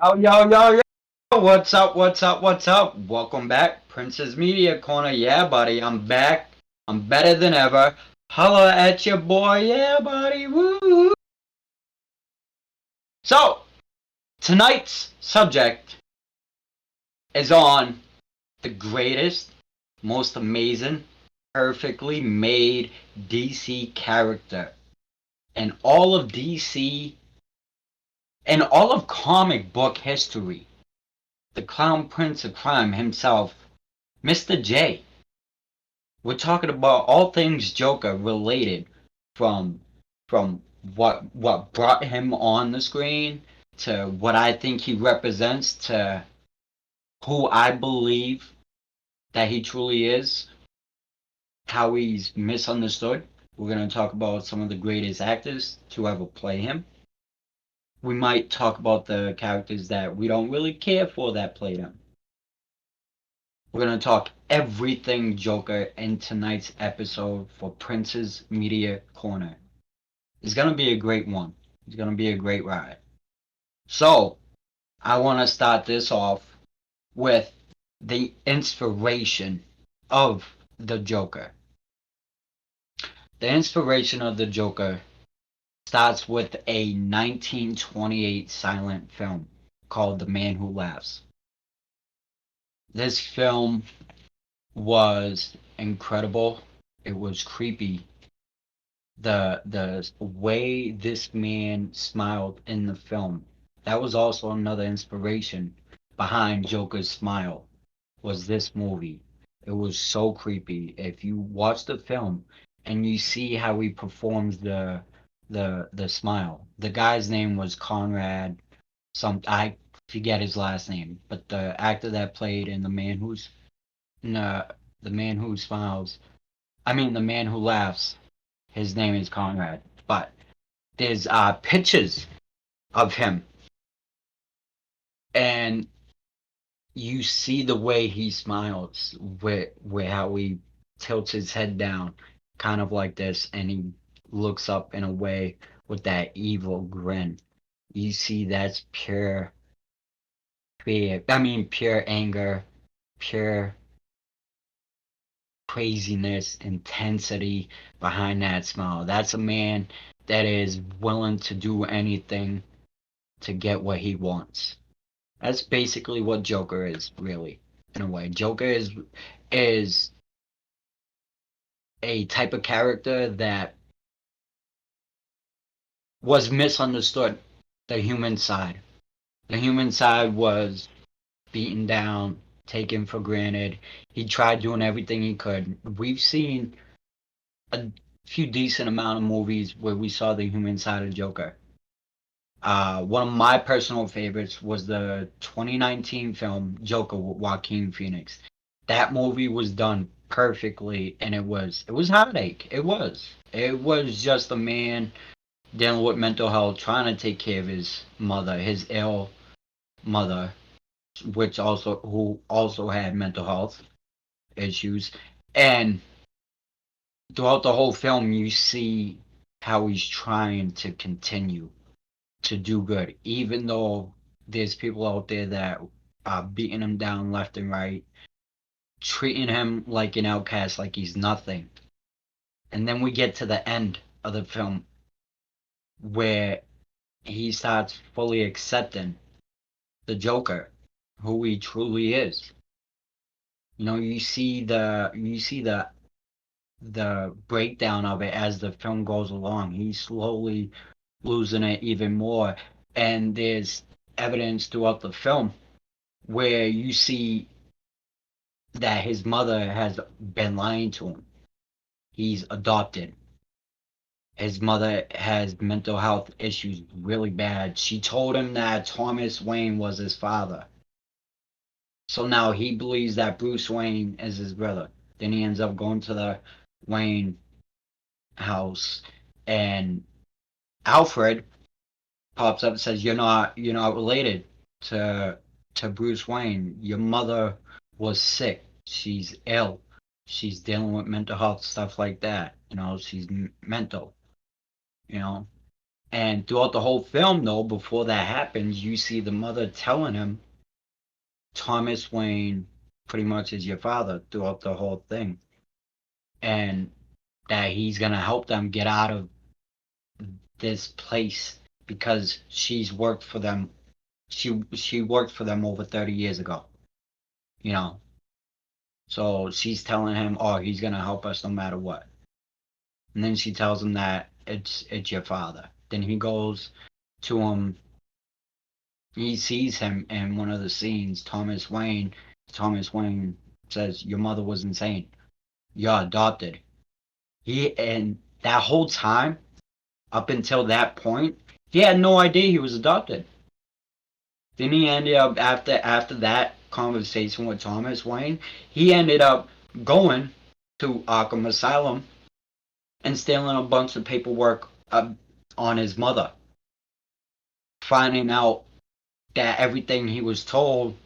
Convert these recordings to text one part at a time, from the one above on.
Yo, what's up, what's up? Welcome back, Princess Media Corner. Yeah, buddy, I'm back. I'm better than ever. Holla at your boy, yeah, buddy, woo! So, tonight's subject is on the greatest, most amazing, perfectly made DC character in all of DC and all of comic book history. The Clown Prince of Crime himself, Mr. J. We're talking about all things Joker related, from from what brought him on the screen to what I think he represents to who I believe that he truly is, how he's misunderstood. We're going to talk about some of the greatest actors to ever play him. We might talk about the characters that we don't really care for that played him. We're going to talk everything Joker in tonight's episode for Prince's Media Corner. It's going to be a great one. It's going to be a great ride. So, I want to start this off with the inspiration of the Joker. The inspiration of the Joker starts with a 1928 silent film called The Man Who Laughs. This film was incredible. It was creepy. The way this man smiled in the film, that was also another inspiration behind Joker's smile, was this movie. It was so creepy. If you watch the film and you see how he performs the smile, the guy's name was Conrad, some I forget his last name, but the actor that played in no, the man who smiles, I mean the man who laughs, his name is Conrad. But there's pictures of him, and you see the way he smiles, with how he tilts his head down, kind of like this, and he looks up in a way with that evil grin. You see that's pure fear. I mean, pure anger, pure craziness, intensity behind that smile. That's a man that is willing to do anything to get what he wants. That's basically what Joker is, really, in a way. Joker is a type of character that was misunderstood. The human side. The human side was beaten down, taken for granted. He tried doing everything he could. We've seen a few decent amount of movies where we saw the human side of Joker. One of my personal favorites was the 2019 film Joker with Joaquin Phoenix. That movie was done perfectly, and it was heartache. It was just a man dealing with mental health, trying to take care of his mother, his ill mother, which also who also had mental health issues. And throughout the whole film, you see how he's trying to continue to do good, even though there's people out there that are beating him down left and right, treating him like an outcast, like he's nothing. And then we get to the end of the film where he starts fully accepting the Joker, who he truly is. You see the breakdown of it as the film goes along. He's slowly losing it even more, and there's evidence throughout the film where you see that his mother has been lying to him. He's adopted. His mother has mental health issues really bad. She told him that Thomas Wayne was his father. So now he believes that Bruce Wayne is his brother. Then he ends up going to the Wayne house, and Alfred pops up and says, "You're not related to Bruce Wayne. Your mother was sick. She's ill. She's dealing with mental health stuff like that. She's mental. You know." And throughout the whole film, though, before that happens, you see the mother telling him Thomas Wayne pretty much is your father throughout the whole thing, and that he's gonna help them get out of this place because she's worked for them. She worked for them over 30 years ago. You know, so she's telling him, "Oh, he's gonna help us no matter what." And then she tells him that it's your father. Then he goes to him. He sees him in one of the scenes. Thomas Wayne. Thomas Wayne says, "Your mother was insane. You're adopted." And that whole time, up until that point, he had no idea he was adopted. Then he ended up after that conversation with Thomas Wayne, he ended up going to Arkham Asylum and stealing a bunch of paperwork on his mother, finding out that everything he was told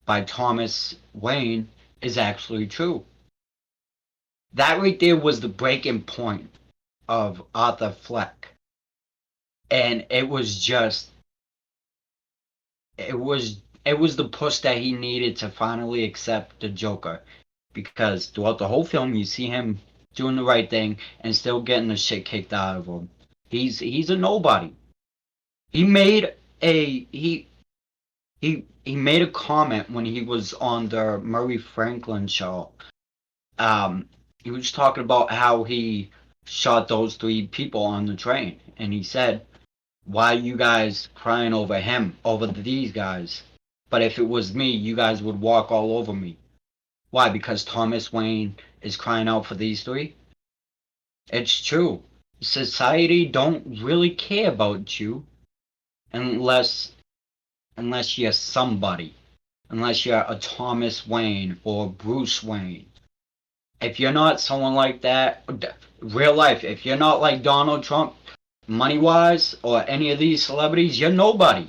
by Thomas Wayne is actually true. That right there was the breaking point of Arthur Fleck. And it was the push that he needed to finally accept the Joker, because throughout the whole film you see him doing the right thing and still getting the shit kicked out of him. He's a nobody. He made a he made a comment when he was on the Murray Franklin show. Um, he was talking about how he shot those three people on the train, and he said, "Why are you guys crying over him, over these guys? But if it was me, you guys would walk all over me. Why? Because Thomas Wayne is crying out for these three?" It's true. Society don't really care about you unless you're somebody. Unless you're a Thomas Wayne or Bruce Wayne. If you're not someone like that, real life, if you're not like Donald Trump, money wise, or any of these celebrities, you're nobody.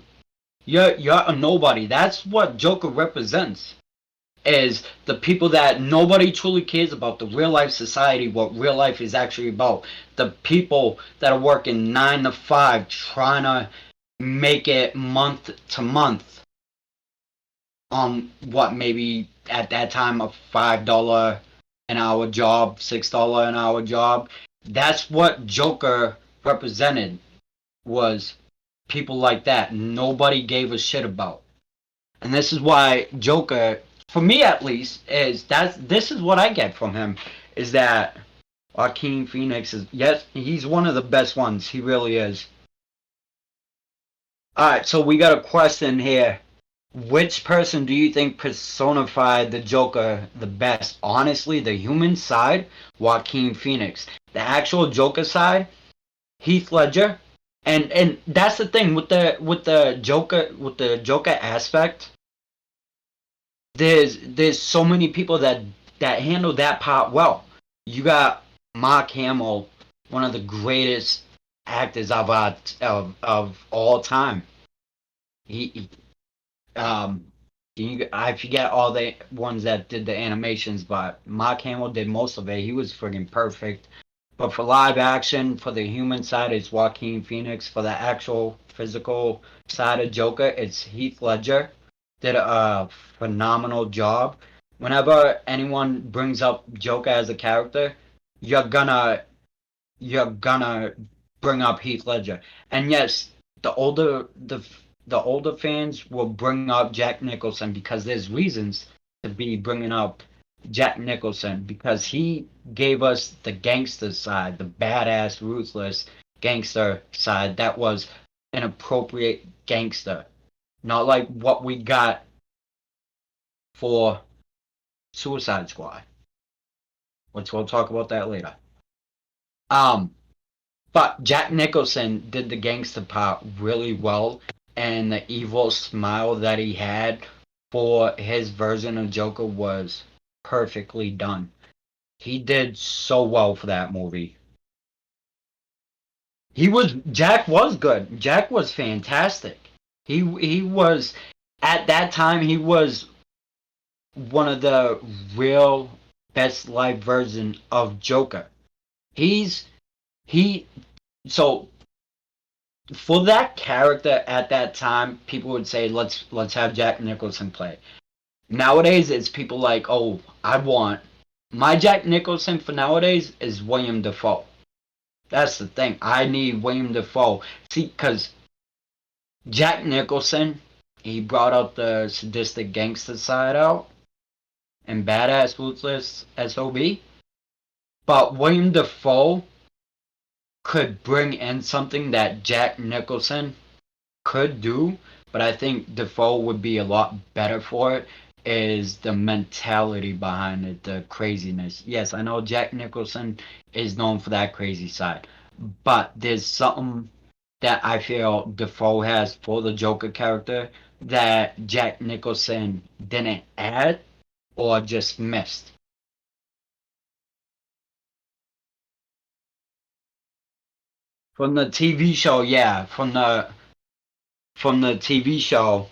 You're a nobody. That's what Joker represents. Is the people that nobody truly cares about, the real life society, what real life is actually about. The people that are working 9 to 5 trying to make it month to month on what maybe at that time a $5 an hour job, $6 an hour job. That's what Joker represented, was people like that nobody gave a shit about. And this is why Joker, for me at least, this is what I get from him, is that Joaquin Phoenix is, yes, he's one of the best ones. He really is. Alright, so we got a question here. Which person do you think personified the Joker the best? Honestly, the human side, Joaquin Phoenix. The actual Joker side, Heath Ledger. And that's the thing with the Joker aspect. There's so many people that handle that part well. You got Mark Hamill, one of the greatest actors of all time. He um I forget all the ones that did the animations, but Mark Hamill did most of it. He was friggin' perfect. But for live action, for the human side, it's Joaquin Phoenix. For the actual physical side of Joker, it's Heath Ledger. Did a phenomenal job. Whenever anyone brings up Joker as a character, you're gonna bring up Heath Ledger. And yes, the older the older fans will bring up Jack Nicholson because there's reasons to be bringing up Jack Nicholson, because he gave us the gangster side, the badass, ruthless gangster side that was an appropriate gangster, not like what we got for Suicide Squad, which we'll talk about that later. Um, But Jack Nicholson did the gangster part really well, and the evil smile that he had for his version of Joker was perfectly done. He did so well for that movie. Jack was good. Jack was fantastic. He was, at that time, he was one of the real best live version of Joker. He's he so For that character at that time, people would say let's have Jack Nicholson play. Nowadays, it's people like, oh, I want my Jack Nicholson for nowadays is William Dafoe. That's the thing. I need William Dafoe. See, because Jack Nicholson, he brought out the sadistic gangster side out and badass ruthless SOB. But William Dafoe could bring in something that Jack Nicholson could do, but I think Defoe would be a lot better for it. Is the mentality behind it, the craziness. Yes, I know Jack Nicholson is known for that crazy side, but there's something that I feel Defoe has for the Joker character that Jack Nicholson didn't add or just missed. From the TV show, yeah, from the TV show,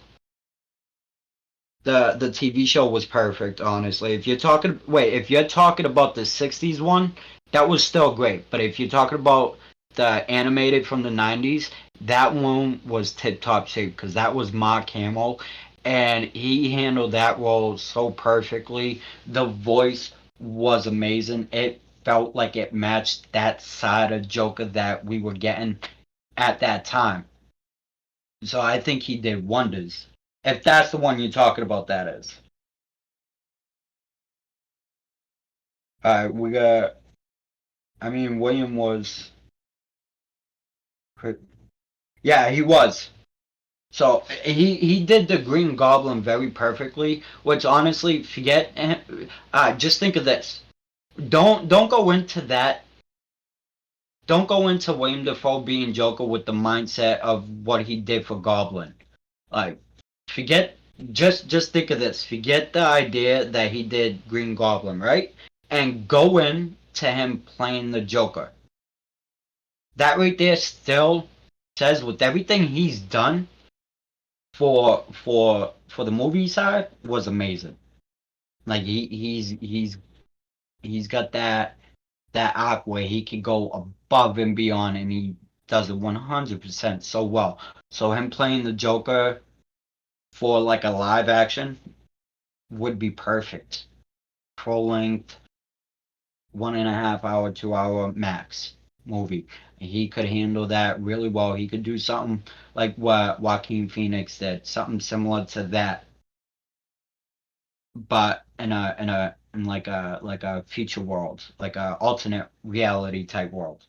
the TV show was perfect, honestly. If you're talking about the '60s one, that was still great. But if you're talking about the animated from the '90s, that one was tip top shape because that was Mark Hamill, and he handled that role so perfectly. The voice was amazing. It felt like it matched that side of Joker that we were getting at that time. So I think he did wonders. If that's the one you're talking about, that is. We got. I mean, William was. Yeah, he was. So he did the Green Goblin very perfectly. Which honestly, forget. Just think of this. Don't go into that. Don't go into William Dafoe being Joker with the mindset of what he did for Goblin. Like, forget. Just think of this. Forget the idea that he did Green Goblin, right? And go in to him playing the Joker. That right there still says with everything he's done for the movie side was amazing. Like he's got that arc where he can go above and beyond, and he does it 100% so well. So him playing the Joker for like a live action would be perfect. Full length, 1.5 hour, 2 hour max movie. He could handle that really well. He could do something like what Joaquin Phoenix did, something similar to that, but in like a future world, like a alternate reality type world.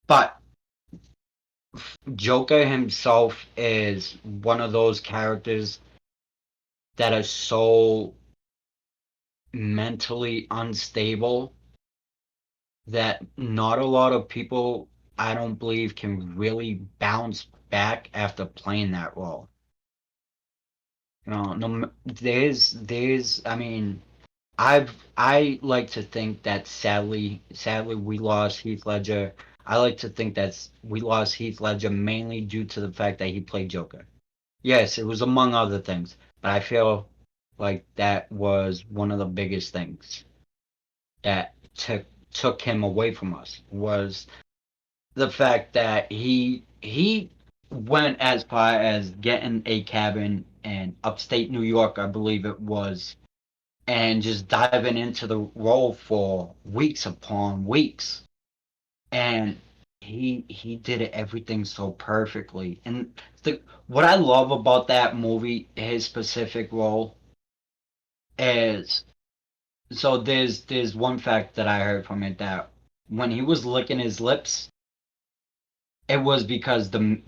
But Joker himself is one of those characters that are so mentally unstable that not a lot of people, I don't believe, can really bounce back after playing that role. You know, no, I mean, I like to think that sadly, we lost Heath Ledger. I like to think that we lost Heath Ledger mainly due to the fact that he played Joker. Yes, it was among other things, but I feel like that was one of the biggest things that took him away from us was the fact that he went as far as getting a cabin in upstate New York, I believe it was, and just diving into the role for weeks upon weeks. And he did everything so perfectly. And what I love about that movie, his specific role, is so there's one fact that I heard from it that when he was licking his lips, it was because the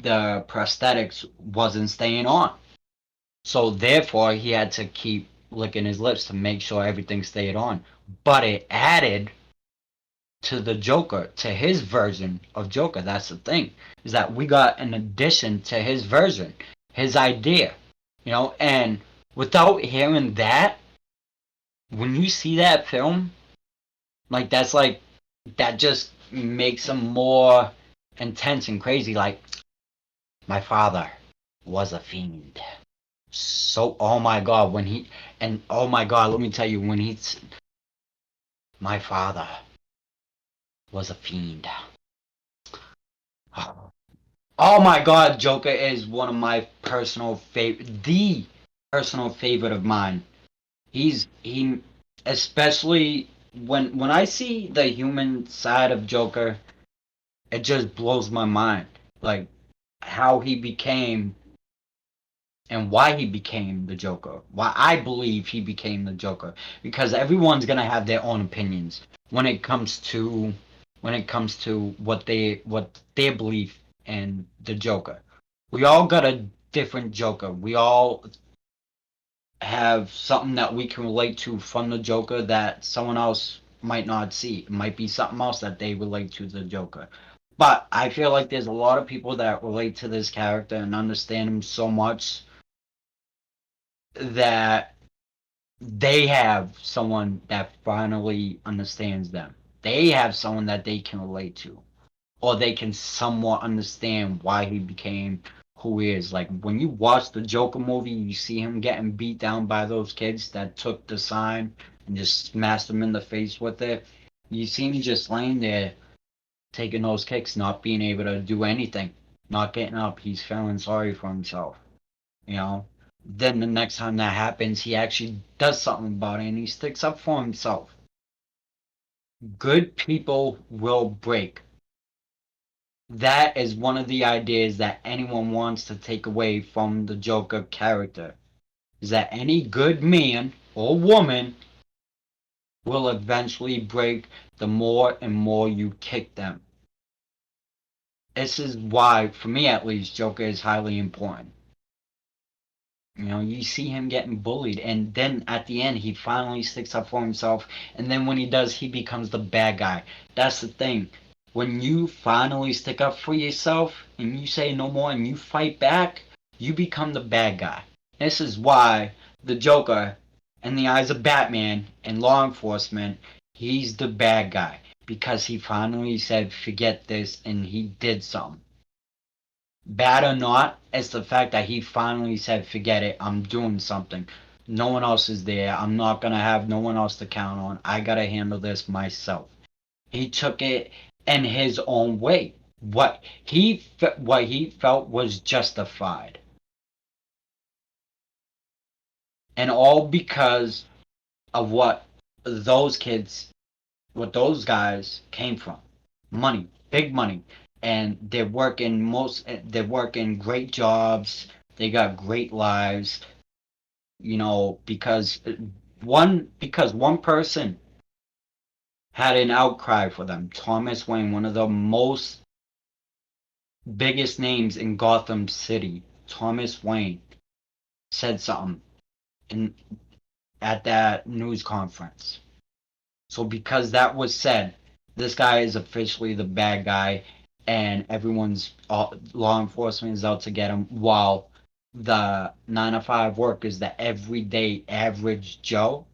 prosthetics wasn't staying on. So therefore, he had to keep licking his lips to make sure everything stayed on. But it added to the Joker, to his version of Joker. That's the thing, is that we got an addition to his version, his idea, and without hearing that, when you see that film, like that just makes him more intense and crazy. Like, my father was a fiend. So, oh my god, oh my god, let me tell you, my father was a fiend. Oh my God, Joker is one of my personal favorite, the personal favorite of mine. He, especially when I see the human side of Joker, it just blows my mind. Like how he became and why he became the Joker. Why I believe he became the Joker. Because everyone's gonna have their own opinions when it comes to what their belief in the Joker. We all got a different Joker. We all have something that we can relate to from the Joker that someone else might not see. It might be something else that they relate to the Joker. But I feel like there's a lot of people that relate to this character and understand him so much that they have someone that finally understands them. They have someone that they can relate to, or they can somewhat understand why he became who he is. Like when you watch the Joker movie, you see him getting beat down by those kids that took the sign and just smashed him in the face with it. You see him just laying there taking those kicks, not being able to do anything, not getting up. He's feeling sorry for himself, you know. Then the next time that happens, he actually does something about it and he sticks up for himself. Good people will break. That is one of the ideas that anyone wants to take away from the Joker character. Is that any good man or woman will eventually break the more and more you kick them. This is why, for me at least, Joker is highly important. You know, you see him getting bullied, and then at the end, he finally sticks up for himself. And then when he does, he becomes the bad guy. That's the thing. When you finally stick up for yourself and you say no more and you fight back, you become the bad guy. This is why the Joker, in the eyes of Batman and law enforcement, he's the bad guy. Because he finally said, forget this, and he did something. Bad or not, it's the fact that he finally said, forget it, I'm doing something. No one else is there. I'm not going to have no one else to count on. I got to handle this myself. He took it in his own way. What he felt was justified. And all because of what those guys came from. Money, big money. And they're working great jobs. They got great lives, you know, because one person had an outcry for them. Thomas Wayne, one of the most biggest names in Gotham City. Thomas Wayne said something in at that news conference. So because that was said, this guy is officially the bad guy, and law enforcement is out to get him, while the 9 to 5 workers, the everyday average Joe,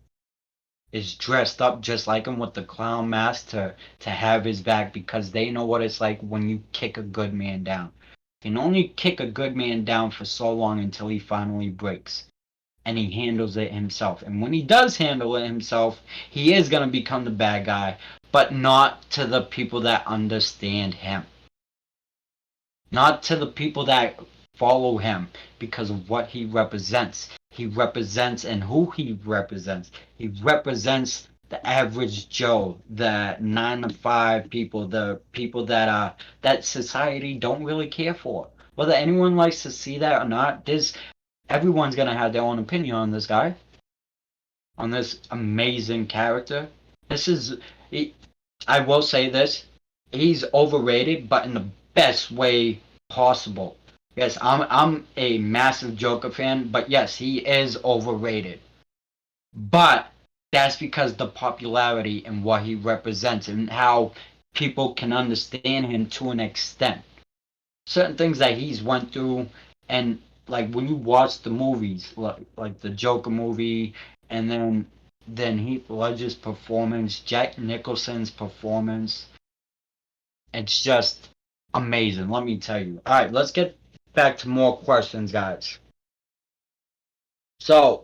is dressed up just like him with the clown mask to have his back because they know what it's like when you kick a good man down. You can only kick a good man down for so long until he finally breaks and he handles it himself. And when he does handle it himself, he is going to become the bad guy, but not to the people that understand him. Not to the people that follow him because of what he represents. He represents and who he represents. He represents the average Joe, the 9 to 5 people, the people that society don't really care for. Whether anyone likes to see that or not, there's everyone's gonna have their own opinion on this guy, on this amazing character. This is, he, I will say this, he's overrated, but in the best way possible. Yes, I'm a massive Joker fan, but yes, he is overrated. But that's because the popularity and what he represents and how people can understand him to an extent. Certain things that he's went through, and like when you watch the movies like the Joker movie, and then Heath Ledger's performance, Jack Nicholson's performance, it's just amazing, let me tell you. All right, let's get back to more questions, guys. So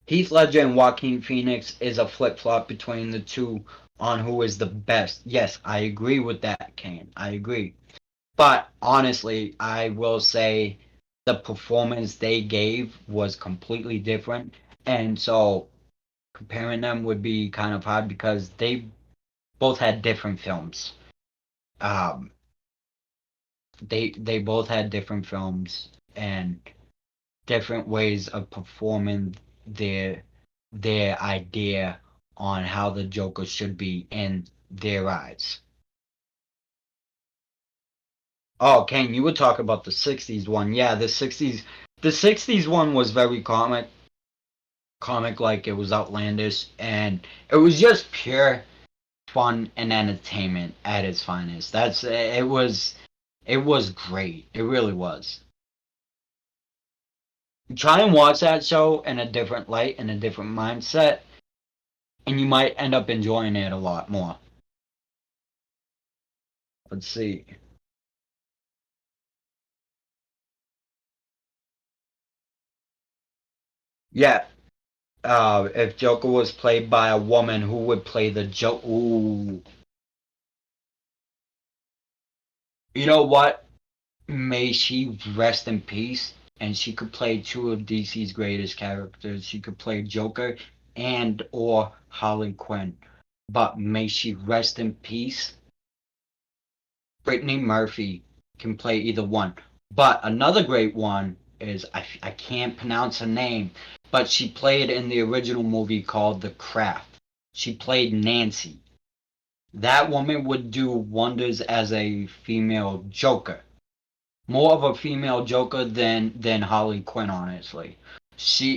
Heath Ledger and Joaquin Phoenix is a flip-flop between the two on who is the best. Yes, I agree with that, Kane. I agree. But honestly, I will say the performance they gave was completely different. And so comparing them would be kind of hard because they both had different films. Um, they both had different films and different ways of performing their their idea on how the Joker should be in their eyes. Oh, Kane, you would talk about the '60s one. Yeah, the '60s one was very comic like. It was outlandish, and it was just pure fun and entertainment at its finest. It was great. It really was. Try and watch that show in a different light, in a different mindset, and you might end up enjoying it a lot more. Let's see. Yeah, if Joker was played by a woman, who would play the Joker? Ooh, you know what? May she rest in peace. And she could play two of DC's greatest characters. She could play Joker and or Harley Quinn. But may she rest in peace. Brittany Murphy can play either one. But another great one is I can't pronounce her name, but she played in the original movie called The Craft. She played Nancy. That woman would do wonders as a female Joker. More of a female Joker than Harley Quinn, honestly.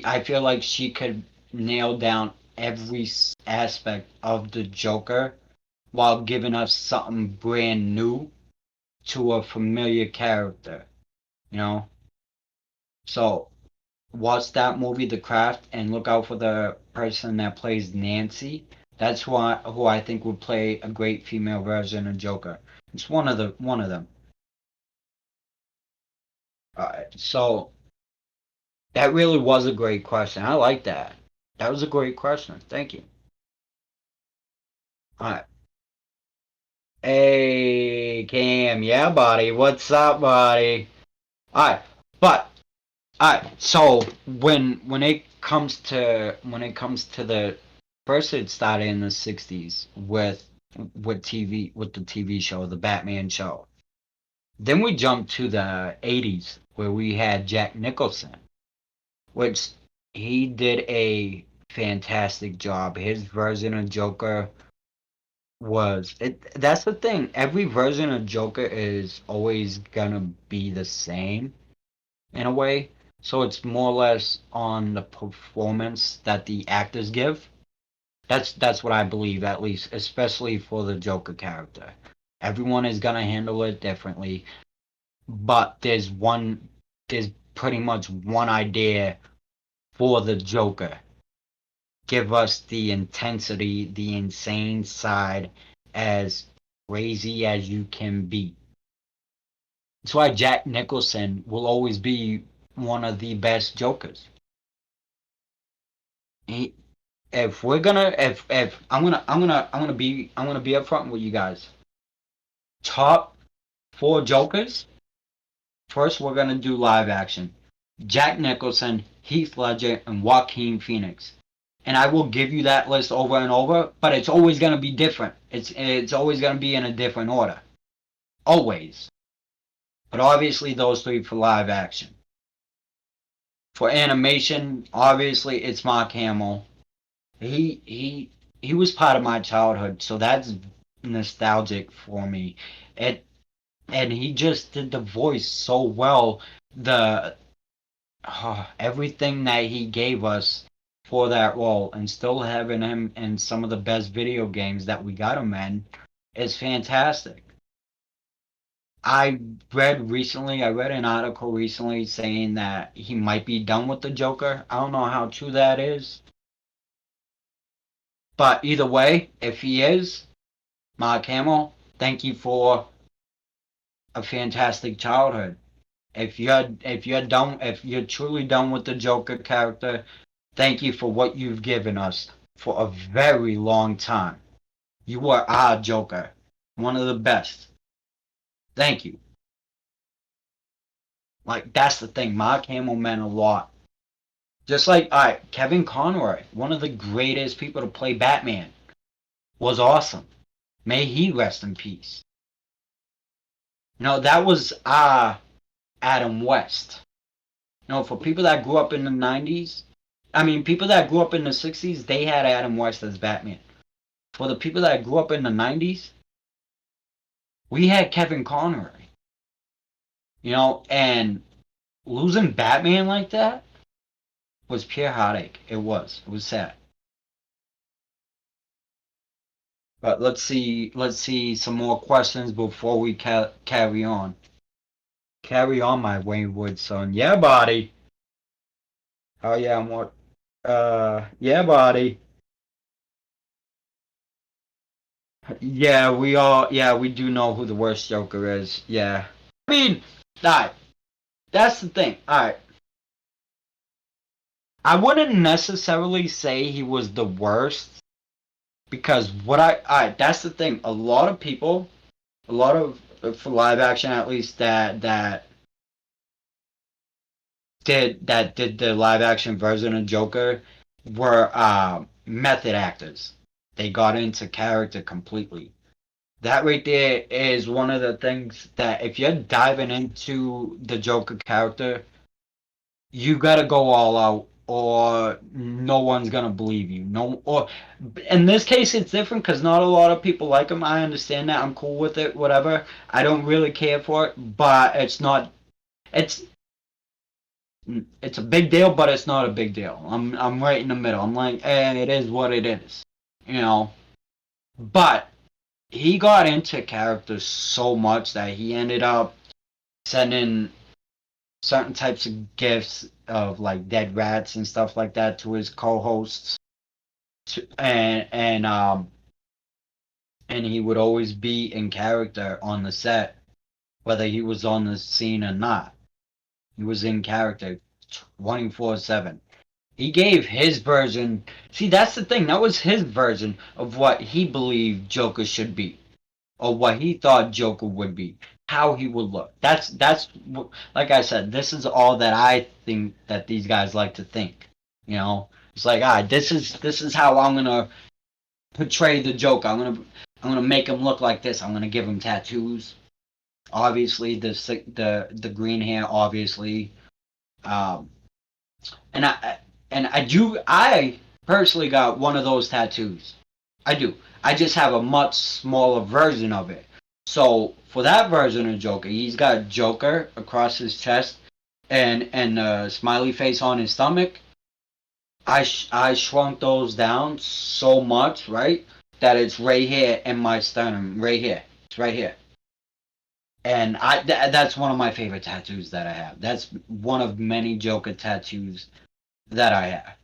I feel like she could nail down every aspect of the Joker while giving us something brand new to a familiar character, you know? So watch that movie, The Craft, and look out for the person that plays Nancy. That's who I think would play a great female version of Joker. It's one of them. So that really was a great question. I like that. That was a great question. Thank you. All right. Hey, Cam. Yeah, buddy. What's up, buddy? All right. But Alright, so when it comes to the first, it started in the '60s with the TV show, the Batman show. Then we jumped to the '80s where we had Jack Nicholson, which he did a fantastic job. His version of Joker was it. That's the thing. Every version of Joker is always gonna be the same in a way. So it's more or less on the performance that the actors give. That's what I believe, at least, especially for the Joker character. Everyone is gonna handle it differently, but there's pretty much one idea for the Joker. Give us the intensity, the insane side, as crazy as you can be. That's why Jack Nicholson will always be one of the best Jokers. He, if we're gonna if I'm gonna be upfront with you guys. Top four Jokers. First, we're gonna do live action. Jack Nicholson, Heath Ledger, and Joaquin Phoenix. And I will give you that list over and over, but it's always gonna be different. It's always gonna be in a different order. Always. But obviously those three for live action. For animation, obviously it's Mark Hamill. He was part of my childhood, so that's nostalgic for me. It and he just did the voice so well. The everything that he gave us for that role, and still having him in some of the best video games that we got him in, is fantastic. I read an article recently saying that he might be done with the Joker. I don't know how true that is, but either way, if he is, Mark Hamill, thank you for a fantastic childhood. If you're truly done with the Joker character, thank you for what you've given us for a very long time. You were our Joker, one of the best. Thank you. Like, that's the thing. Mark Hamill meant a lot. Just like, alright, Kevin Conroy, one of the greatest people to play Batman, was awesome. May he rest in peace. That was Adam West. For people that grew up in the 90s, I mean, people that grew up in the 60s, they had Adam West as Batman. For the people that grew up in the 90s, we had Kevin Conroy. And losing Batman like that was pure heartache. It was. It was sad. But let's see some more questions before we carry on. Carry on, my wayward son. Yeah, buddy. Oh yeah, I'm what? Yeah, buddy. Yeah, we do know who the worst Joker is. Yeah. I mean, alright, that's the thing. Alright. I wouldn't necessarily say he was the worst because alright, that's the thing. A lot of people, a lot of, for live action at least, that did the live action version of Joker were method actors. They got into character completely. That right there is one of the things that if you're diving into the Joker character, you gotta go all out or no one's gonna believe you. No, or in this case it's different because not a lot of people like him. I understand that. I'm cool with it. Whatever. I don't really care for it, but it's not. It's it's a big deal, but it's not a big deal. I'm right in the middle. I'm like, it is what it is, you know. But he got into characters so much that he ended up sending certain types of gifts of like dead rats and stuff like that to his co-hosts, and he would always be in character on the set, whether he was on the scene or not. He was in character 24/7. He gave his version. See, that's the thing. That was his version of what he believed Joker should be, or what he thought Joker would be, how he would look. That's like I said. This is all that I think that these guys like to think. It's like, this is how I'm gonna portray the Joker. I'm gonna make him look like this. I'm gonna give him tattoos. Obviously, the green hair. Obviously, um, and I personally got one of those tattoos. I do. I just have a much smaller version of it. So for that version of Joker, he's got Joker across his chest and a smiley face on his stomach. I shrunk those down so much, right, that it's right here in my sternum, right here. It's right here. And that's one of my favorite tattoos that I have. That's one of many Joker tattoos that I have.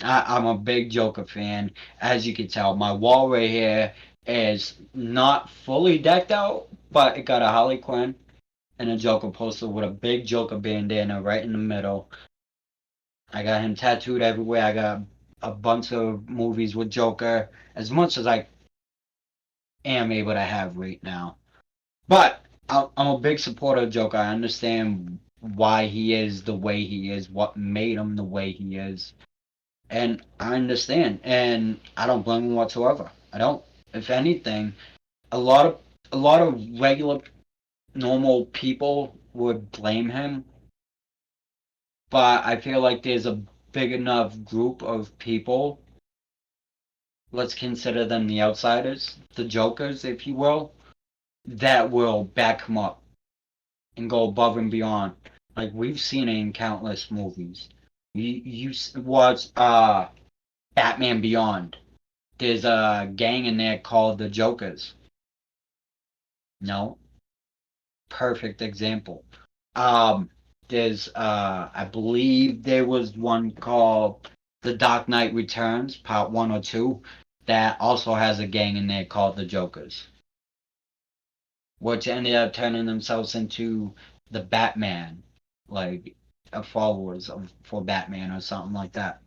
I'm a big Joker fan. As you can tell, my wall right here is not fully decked out, but it got a Harley Quinn and a Joker poster with a big Joker bandana right in the middle. I got him tattooed everywhere. I got a bunch of movies with Joker, as much as I am able to have right now. But I'm a big supporter of Joker. I understand why he is the way he is, what made him the way he is. And I understand, and I don't blame him whatsoever. I don't. If anything, a lot of regular, normal people would blame him, but I feel like there's a big enough group of people. Let's consider them the outsiders, the jokers, if you will, that will back him up and go above and beyond. Like we've seen it in countless movies. You watch Batman Beyond. There's a gang in there called the Jokers. No, perfect example. Um, there's I believe there was one called The Dark Knight Returns, Part One or Two, that also has a gang in there called the Jokers, which ended up turning themselves into the Batman, like followers for Batman or something like that.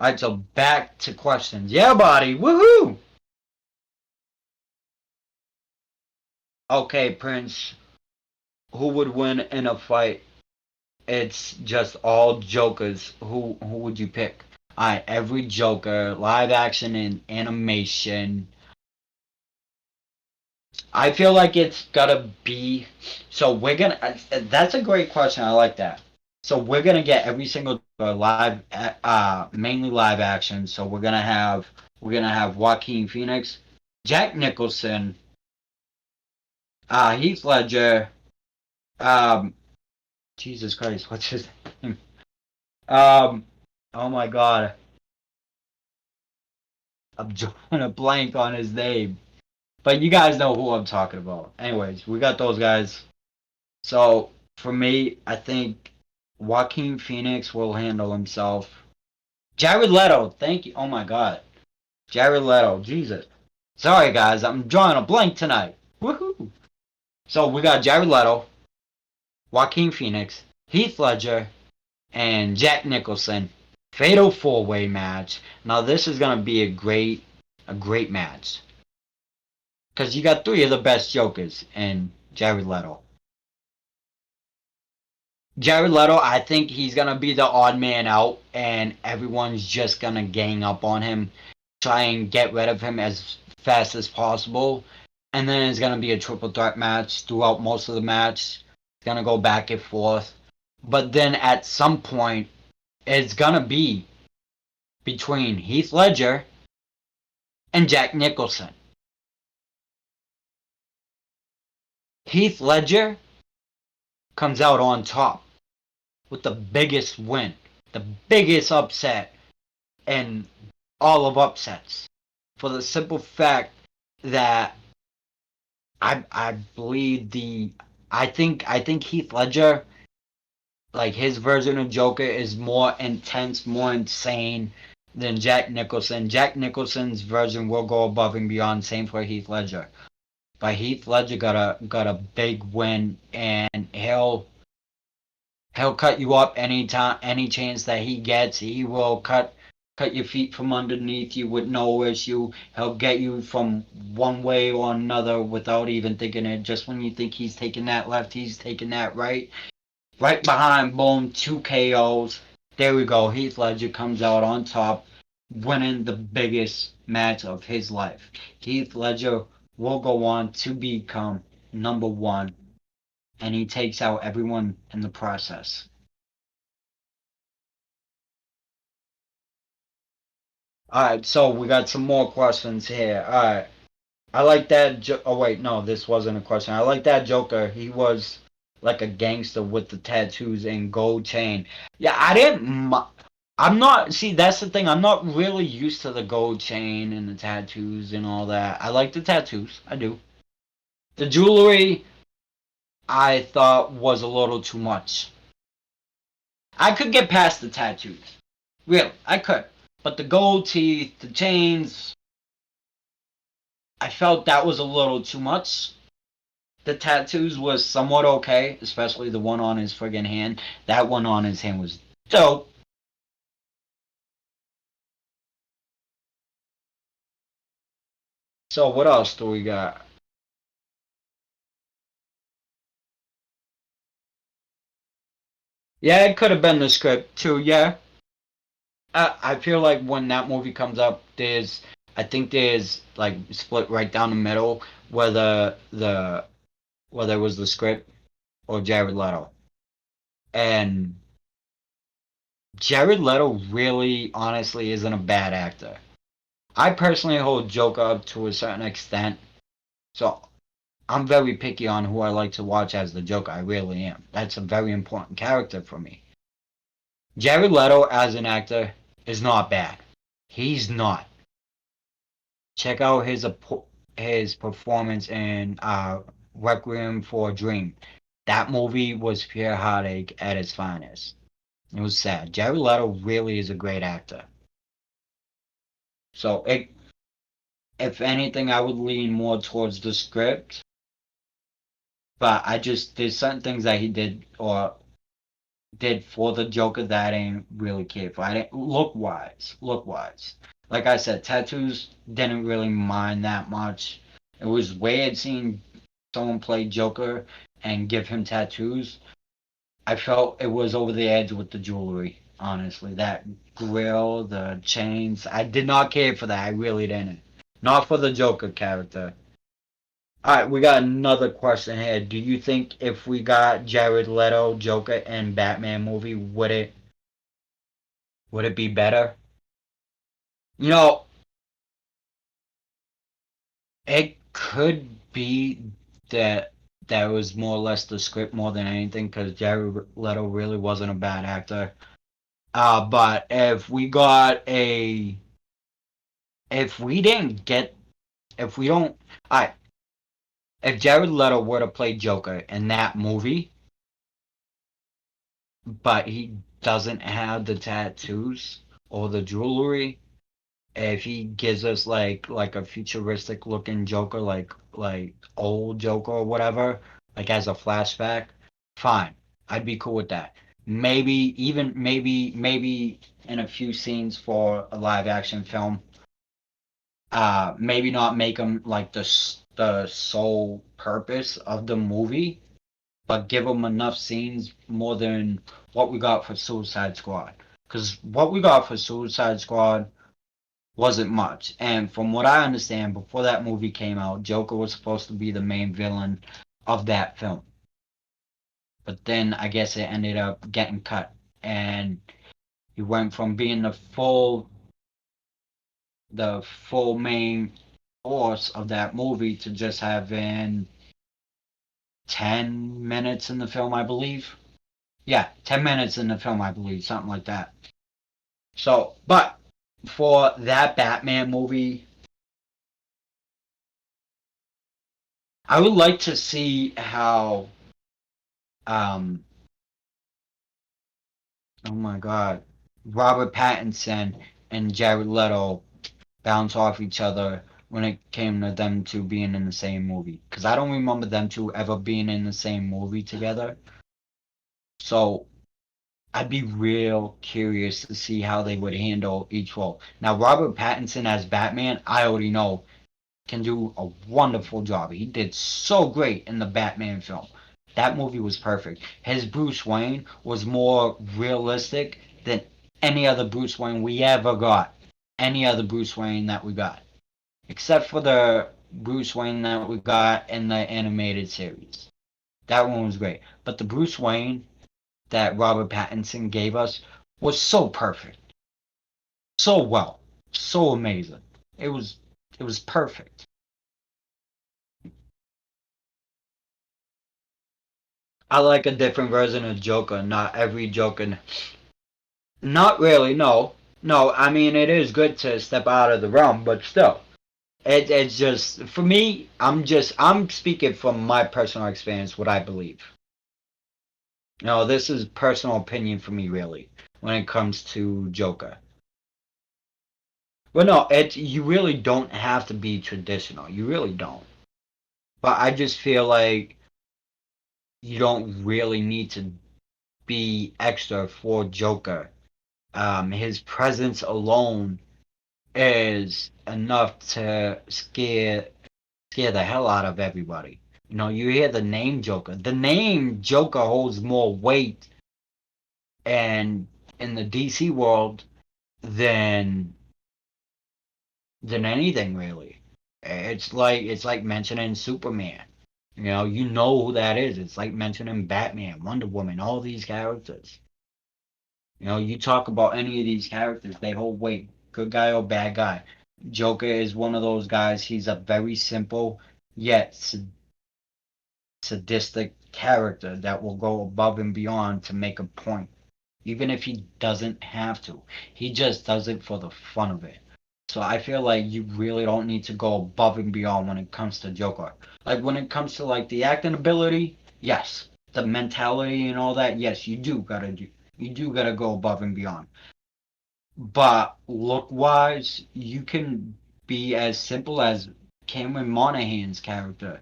All right, so back to questions. Yeah, buddy, woohoo! Okay, Prince. who would win in a fight? It's just all Jokers. Who would you pick? Alright, every Joker, live action and animation. I feel like it's gotta be. So we're gonna. That's a great question. I like that. So we're gonna get every single live, mainly live action. So we're gonna have Joaquin Phoenix, Jack Nicholson, Heath Ledger, um, Jesus Christ, what's his name? Um, oh my God, I'm drawing a blank on his name. But you guys know who I'm talking about. Anyways, we got those guys. So for me, I think Joaquin Phoenix will handle himself. Jared Leto, thank you. Oh my God, Jared Leto, Jesus. Sorry guys, I'm drawing a blank tonight. Woohoo! So we got Jared Leto, Joaquin Phoenix, Heath Ledger, and Jack Nicholson. Fatal four-way match. Now this is gonna be a great match because you got three of the best Jokers and Jared Leto. Jared Leto, I think he's gonna be the odd man out, and everyone's just gonna gang up on him, try and get rid of him as fast as possible, and then it's gonna be a triple threat match throughout most of the match. It's gonna go back and forth, but then at some point, it's gonna be between Heath Ledger and Jack Nicholson. Heath Ledger comes out on top with the biggest win, the biggest upset in all of upsets. For the simple fact that I believe I think Heath Ledger, like his version of Joker, is more intense, more insane than Jack Nicholson. Jack Nicholson's version will go above and beyond. Same for Heath Ledger. But Heath Ledger got a big win, and he'll cut you up anytime, any chance that he gets. He will cut your feet from underneath you with no issue. He'll get you from one way or another without even thinking it. Just when you think he's taking that left, he's taking that right. Right behind, boom, two KOs. There we go. Heath Ledger comes out on top, winning the biggest match of his life. Heath Ledger will go on to become number one, and he takes out everyone in the process. Alright, so we got some more questions here. Alright. I like that. Oh wait, no, this wasn't a question. I like that Joker. He was like a gangster with the tattoos and gold chain. Yeah, I didn't. I'm not. See, that's the thing. I'm not really used to the gold chain and the tattoos and all that. I like the tattoos. I do. The jewelry, I thought was a little too much. I could get past the tattoos. Really, I could. But the gold teeth, the chains, I felt that was a little too much. The tattoos was somewhat okay, especially the one on his friggin' hand. That one on his hand was dope. So what else do we got? Yeah, it could have been the script too. Yeah, I feel like when that movie comes up, I think there's like split right down the middle whether whether it was the script or Jared Leto. And Jared Leto really, honestly, isn't a bad actor. I personally hold Joker up to a certain extent, so I'm very picky on who I like to watch as the Joker. I really am. That's a very important character for me. Jared Leto as an actor is not bad. He's not. Check out his performance in Requiem for a Dream. That movie was pure heartache at its finest. It was sad. Jared Leto really is a great actor. So, if anything, I would lean more towards the script. But there's certain things that he did for the Joker that I didn't really care for. I didn't look wise. Like I said, tattoos didn't really mind that much. It was weird seeing someone play Joker and give him tattoos, I felt it was over the edge with the jewelry. Honestly, that grill, the chains, I did not care for that. I really didn't. Not for the Joker character. All right, we got another question here. Do you think if we got Jared Leto Joker in Batman movie, would it be better? You know, it could be that that was more or less the script more than anything because Jared Leto really wasn't a bad actor. But if we didn't get, if we don't, I if Jared Leto were to play Joker in that movie, but he doesn't have the tattoos or the jewelry, if he gives us like a futuristic looking Joker, like old Joker or whatever, like as a flashback, fine, I'd be cool with that. Maybe in a few scenes for a live action film, maybe not make him like the sole purpose of the movie, but give him enough scenes more than what we got for Suicide Squad. Because what we got for Suicide Squad wasn't much. And from what I understand, before that movie came out, Joker was supposed to be the main villain of that film. But then I guess it ended up getting cut. And he went from being the full main force of that movie to just having 10 minutes in the film, I believe. Yeah, 10 minutes in the film, I believe, something like that. So, but for that Batman movie, I would like to see how um oh my god, Robert Pattinson and Jared Leto bounce off each other when it came to them two being in the same movie. Because I don't remember them two ever being in the same movie together. So I'd be real curious to see how they would handle each role. Now, Robert Pattinson as Batman, I already know can do a wonderful job. He did so great in the Batman film. That movie was perfect. His Bruce Wayne was more realistic than any other Bruce Wayne we ever got. Any other Bruce Wayne that we got. Except for the Bruce Wayne that we got in the animated series. That one was great. But the Bruce Wayne that Robert Pattinson gave us was so perfect. So well. So amazing. It was it was perfect. I like a different version of Joker. Not every Joker. Not really. No, no. I mean, it is good to step out of the realm, but still, it's just for me. I'm speaking from my personal experience, what I believe. No, this is personal opinion for me, really, when it comes to Joker. Well, no, you really don't have to be traditional. You really don't. But I just feel like you don't really need to be extra for Joker. His presence alone is enough to scare the hell out of everybody. You know, you hear the name Joker. The name Joker holds more weight and in the DC world than than anything really. It's like mentioning Superman. You know who that is. It's like mentioning Batman, Wonder Woman, all these characters. You talk about any of these characters, they hold weight, good guy or bad guy. Joker is one of those guys. He's a very simple yet sadistic character that will go above and beyond to make a point, even if he doesn't have to. He just does it for the fun of it. So I feel like you really don't need to go above and beyond when it comes to Joker. Like when it comes to like the acting ability, yes. The mentality and all that, yes, you do gotta go above and beyond. But look wise, you can be as simple as Cameron Monaghan's character,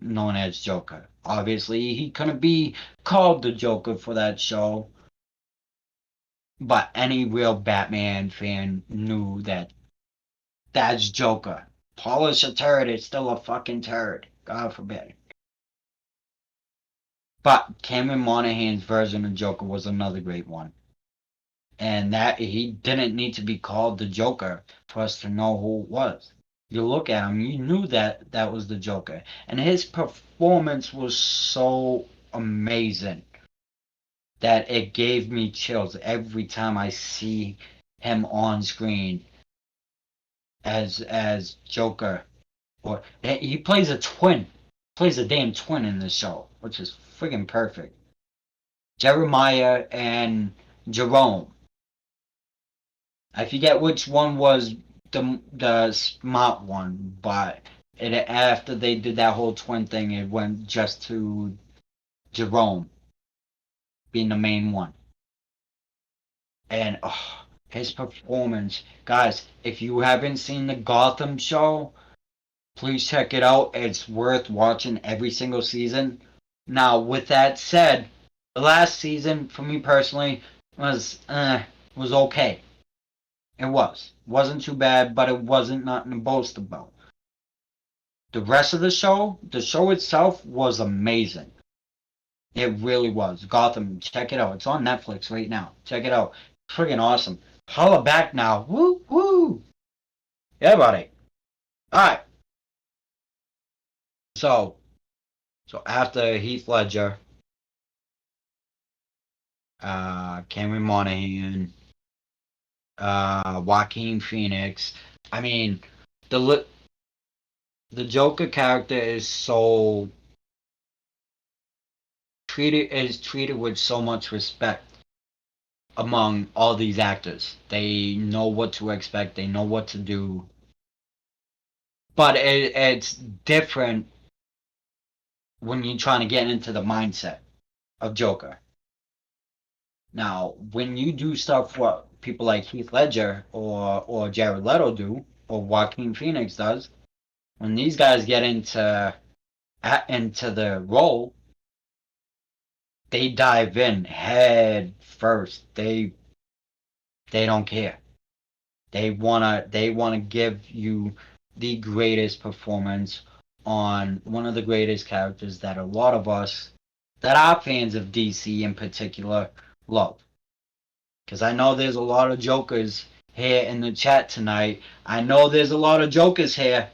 known as Joker. Obviously, he couldn't be called the Joker for that show, but any real Batman fan knew that that's Joker. Polish a turd, it's still a fucking turd. God forbid. But Cameron Monaghan's version of Joker was another great one. And that he didn't need to be called the Joker for us to know who it was. You look at him, you knew that that was the Joker. And his performance was so amazing that it gave me chills every time I see him on screen as Joker. Or he plays a twin, plays a damn twin in this show, which is friggin' perfect. Jeremiah and Jerome. I forget which one was the smart one, but after they did that whole twin thing, it went just to Jerome being the main one. And his performance, guys, if you haven't seen the Gotham show, please check it out. It's worth watching every single season. Now, with that said, the last season for me personally was okay. It wasn't too bad, but it wasn't nothing to boast about. The rest of the show itself was amazing. It really was. Gotham, check it out. It's on Netflix right now. Check it out. Friggin' awesome. Holla back now. Woo woo. Yeah, buddy. All right. So, so after Heath Ledger, Cameron Monaghan, Joaquin Phoenix. I mean, the the Joker character is treated with so much respect among all these actors. They know what to expect. They know what to do. But it's different when you're trying to get into the mindset of Joker. Now, when you do stuff what people like Heath Ledger or Jared Leto do, or Joaquin Phoenix does, when these guys get into the role, they dive in head first. They don't care. They wanna give you the greatest performance on one of the greatest characters that a lot of us that are fans of DC in particular love. Because I know there's a lot of jokers here in the chat tonight. I know there's a lot of jokers here.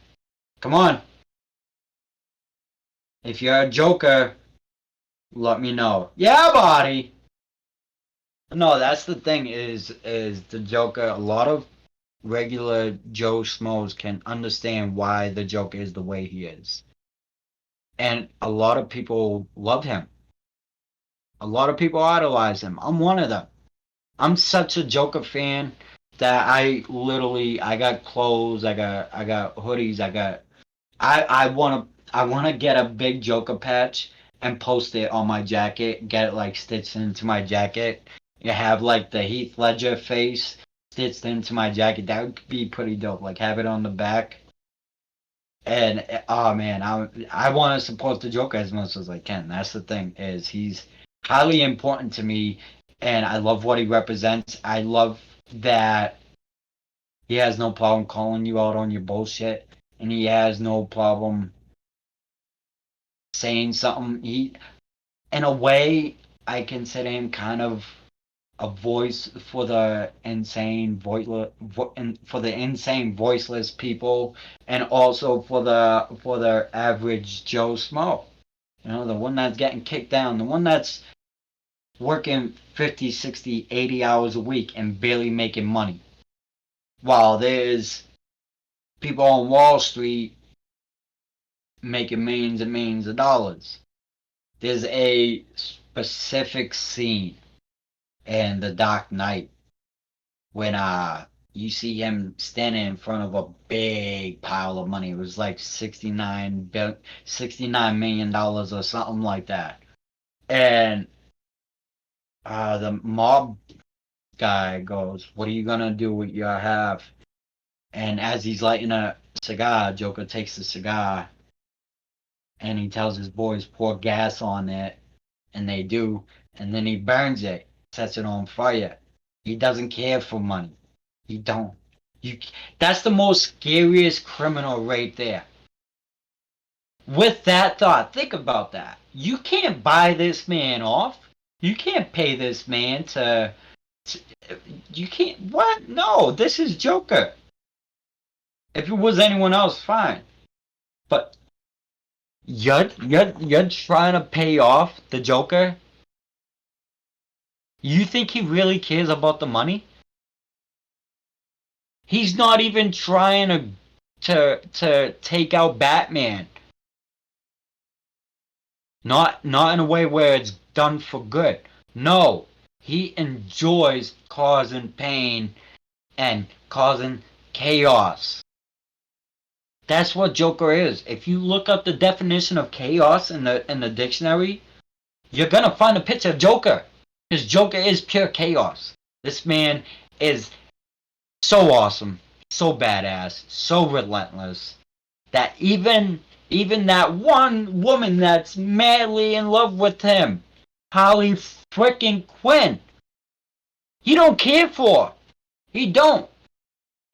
Come on. If you're a joker, let me know. Yeah, buddy. No, that's the thing is the Joker. A lot of regular Joe Schmoes can understand why the Joker is the way he is, and a lot of people love him. A lot of people idolize him. I'm one of them. I'm such a Joker fan that I got clothes, I got hoodies, I wanna get a big Joker patch and post it on my jacket, get it like stitched into my jacket. You have like the Heath Ledger face stitched into my jacket. That would be pretty dope. Like have it on the back. And oh man, I want to support the Joker as much as I can. That's the thing is he's highly important to me, and I love what he represents. I love that he has no problem calling you out on your bullshit, and he has no problem saying something. He, in a way, I consider him kind of a voice for the insane for the insane voiceless people, and also for the average Joe Smo. You know, the one that's getting kicked down, the one that's working 50, 60, 80 hours a week and barely making money. While there's people on Wall Street making millions and millions of dollars. There's a specific scene in The Dark Knight when you see him standing in front of a big pile of money. It was like $69 million or something like that. And the mob guy goes, "What are you gonna do with your half?" And as he's lighting a cigar, Joker takes the cigar and he tells his boys pour gas on it, and they do, and then he burns it, sets it on fire. He doesn't care for money. He don't. You. That's the most scariest criminal right there. With that thought, think about that. You can't buy this man off. You can't pay this man to you can't. What? No, this is Joker. If it was anyone else, fine. But you're trying to pay off the Joker? You think he really cares about the money? He's not even trying to take out Batman. Not in a way where it's done for good. No, he enjoys causing pain and causing chaos. That's what Joker is. If you look up the definition of chaos in the dictionary, you're gonna find a picture of Joker. Because Joker is pure chaos. This man is so awesome, so badass, so relentless that even that one woman that's madly in love with him, Harley freaking Quinn, he don't care for. He don't.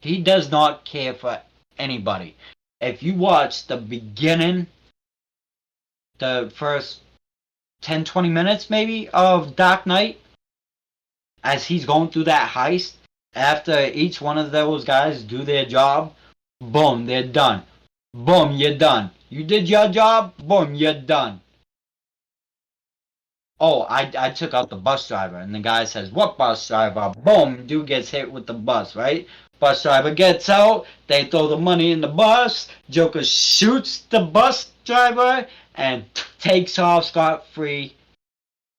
He does not care for anybody. If you watch the beginning, the first 10-20 minutes maybe of Dark Knight, as he's going through that heist, after each one of those guys do their job, boom, they're done. Boom, you're done. You did your job, boom, you're done. Oh, I took out the bus driver. And the guy says, what bus driver? Boom, dude gets hit with the bus, right? Bus driver gets out, they throw the money in the bus, Joker shoots the bus driver, and takes off scot-free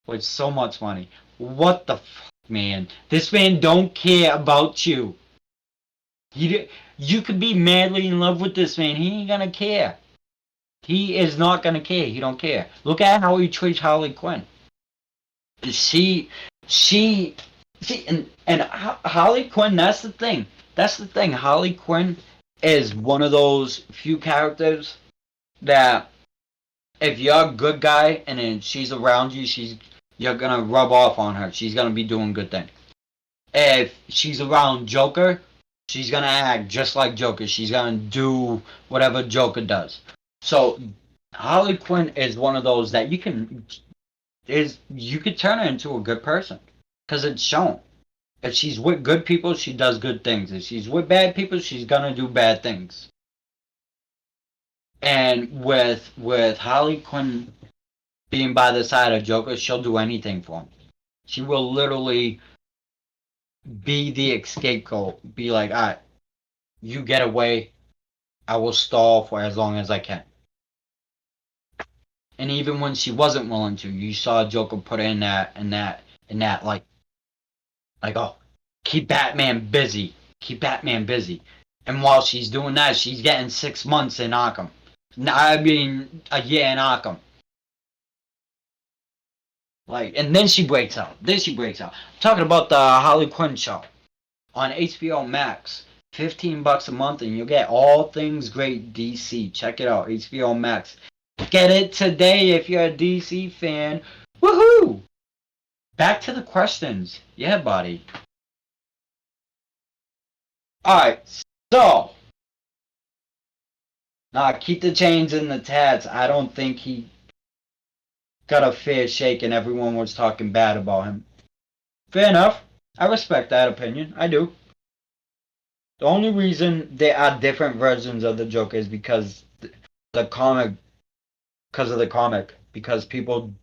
with so much money. What the fuck, man? This man don't care about you. You could be madly in love with this man, he ain't gonna care. He is not gonna care, he don't care. Look at how he treats Harley Quinn. She she see and Harley Quinn, that's the thing. That's the thing. Harley Quinn is one of those few characters that if you're a good guy and then she's around you, you're gonna rub off on her. She's gonna be doing good things. If she's around Joker, she's gonna act just like Joker. She's gonna do whatever Joker does. So Harley Quinn is one of those that you could turn her into a good person because it's shown. If she's with good people, she does good things. If she's with bad people, she's gonna do bad things. And with Harley Quinn being by the side of Joker, she'll do anything for him. She will literally be the scapegoat. Be like, alright, you get away. I will stall for as long as I can. And even when she wasn't willing to, you saw Joker put in that like, oh, keep Batman busy. Keep Batman busy. And while she's doing that, she's getting 6 months in Arkham. I mean, a year in Arkham. Like, and then she breaks out. I'm talking about the Harley Quinn show on HBO Max. $15 a month, and you'll get all things great DC. Check it out, HBO Max. Get it today if you're a DC fan. Woohoo! Back to the questions. Yeah, buddy. Alright, so. Nah, keep the chains and the tats. I don't think he got a fair shake and everyone was talking bad about him. Fair enough. I respect that opinion. I do. The only reason there are different versions of the Joker is because the comic, because of the comic, because people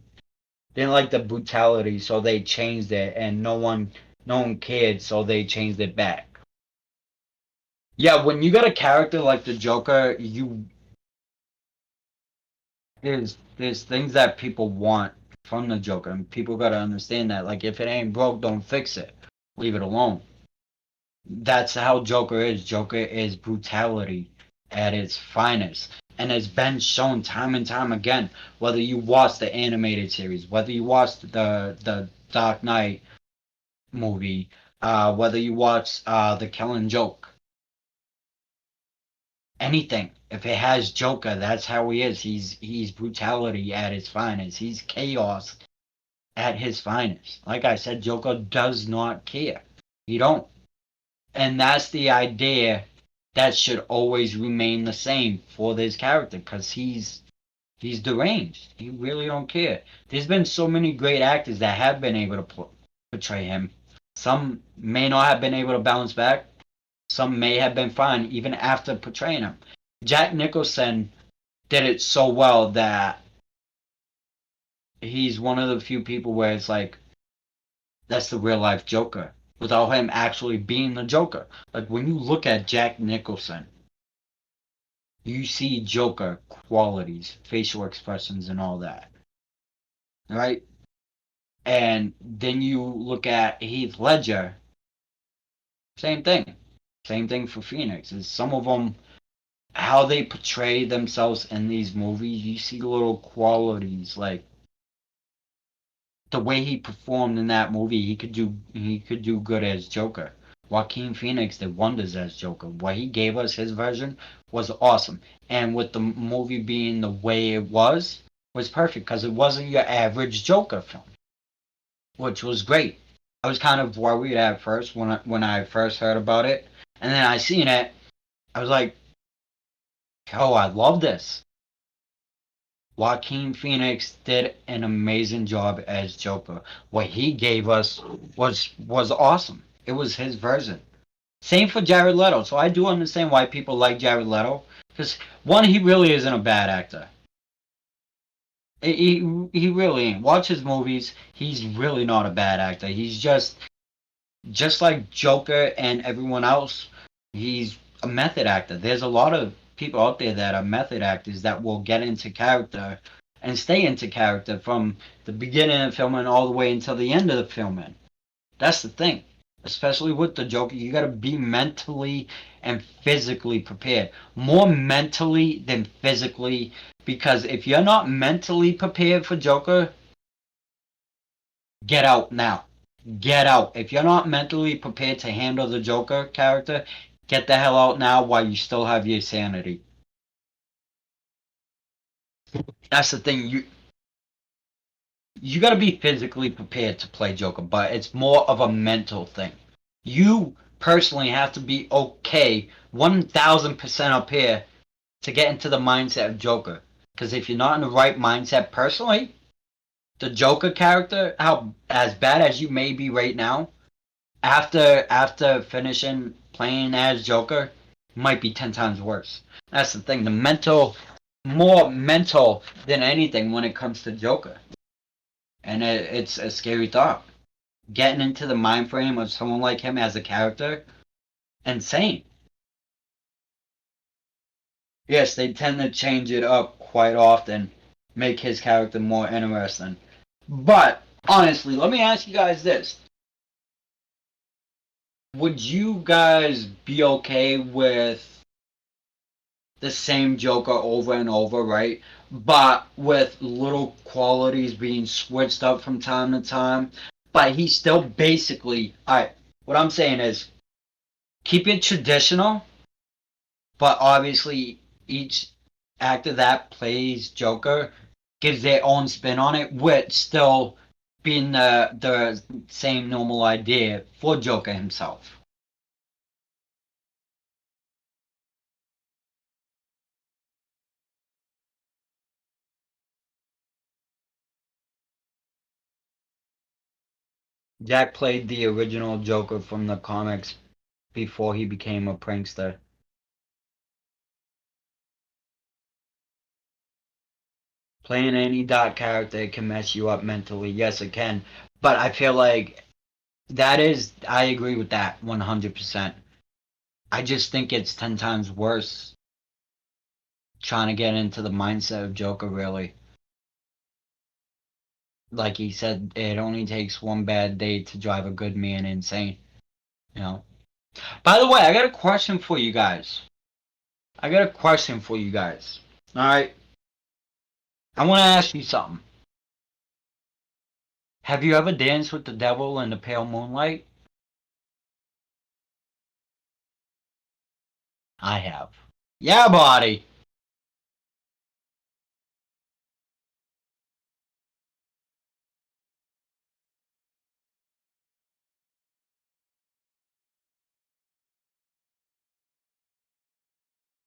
didn't like the brutality, so they changed it, and no one cared, so they changed it back. Yeah, when you got a character like the Joker, there's things that people want from the Joker, and people gotta understand that. Like, if it ain't broke, don't fix it. Leave it alone. That's how Joker is. Joker is brutality at its finest. And it's been shown time and time again. Whether you watch the animated series, whether you watch the Dark Knight movie, whether you watch the Killing Joke, anything. If it has Joker, that's how he is. He's brutality at his finest. He's chaos at his finest. Like I said, Joker does not care. He don't. And that's the idea that should always remain the same for this character, because he's He's deranged. He really don't care. There's been so many great actors that have been able to portray him. Some may not have been able to bounce back. Some may have been fine even after portraying him. Jack Nicholson did it so well that he's one of the few people where it's like that's the real life Joker without him actually being the Joker. Like when you look at Jack Nicholson, you see Joker qualities, facial expressions, and all that, right? And then you look at Heath Ledger, same thing. Same thing for Phoenix. Is some of them how they portray themselves in these movies, you see little qualities like the way he performed in that movie, he could do good as Joker. Joaquin Phoenix did wonders as Joker. What he gave us, his version, was awesome. And with the movie being the way it was perfect because it wasn't your average Joker film, which was great. I was kind of worried at first when I first heard about it, and then I seen it. I was like, "Oh, I love this." Joaquin Phoenix did an amazing job as Joker. What he gave us was awesome. It was his version. Same for Jared Leto. So I do understand why people like Jared Leto because one, he really isn't a bad actor. He really ain't. Watch his movies. He's really not a bad actor. He's just like Joker and everyone else. He's a method actor. There's a lot of people out there that are method actors that will get into character and stay into character from the beginning of filming all the way until the end of the filming. That's the thing. Especially with the Joker, you gotta be mentally and physically prepared. More mentally than physically, because if you're not mentally prepared for Joker, get out now. Get out. If you're not mentally prepared to handle the Joker character, get the hell out now while you still have your sanity. That's the thing. You got to be physically prepared to play Joker, but it's more of a mental thing. You personally have to be okay 1000% up here to get into the mindset of Joker. Because if you're not in the right mindset personally, the Joker character, how as bad as you may be right now, after finishing playing as Joker, might be 10 times worse. That's the thing. The mental, more mental than anything when it comes to Joker, and it's a scary thought. Getting into the mind frame of someone like him as a character, insane. Yes, they tend to change it up quite often, make his character more interesting. But honestly, let me ask you guys this: would you guys be okay with the same Joker over and over, right? But with little qualities being switched up from time to time. But he's still basically, alright, what I'm saying is keep it traditional, but obviously each actor that plays Joker gives their own spin on it, with still being the same normal idea for Joker himself. Jack played the original Joker from the comics before he became a prankster. Playing any dark character can mess you up mentally. Yes, it can. But I feel like I agree with that 100%. I just think it's 10 times worse trying to get into the mindset of Joker, really. Like he said, it only takes one bad day to drive a good man insane, you know? By the way, I got a question for you guys. I got a question for you guys. Alright? I want to ask you something. Have you ever danced with the devil in the pale moonlight? I have. Yeah, buddy.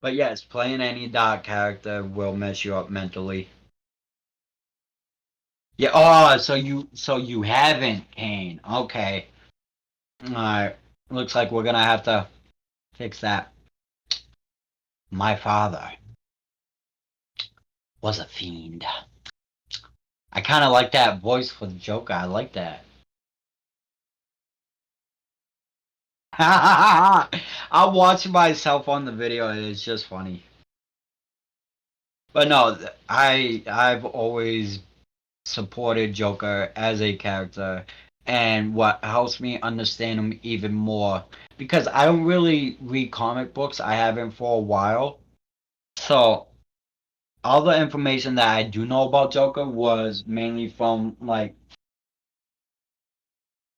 But yes, playing any dark character will mess you up mentally. Yeah. Oh, so you haven't, Kane. Okay. All right. Looks like we're gonna have to fix that. My father was a fiend. I kind of like that voice for the Joker. I like that. I'm watching myself on the video and it's just funny. But no, I've always supported Joker as a character, and what helps me understand him even more because I don't really read comic books. I haven't for a while, so all the information that I do know about Joker was mainly from like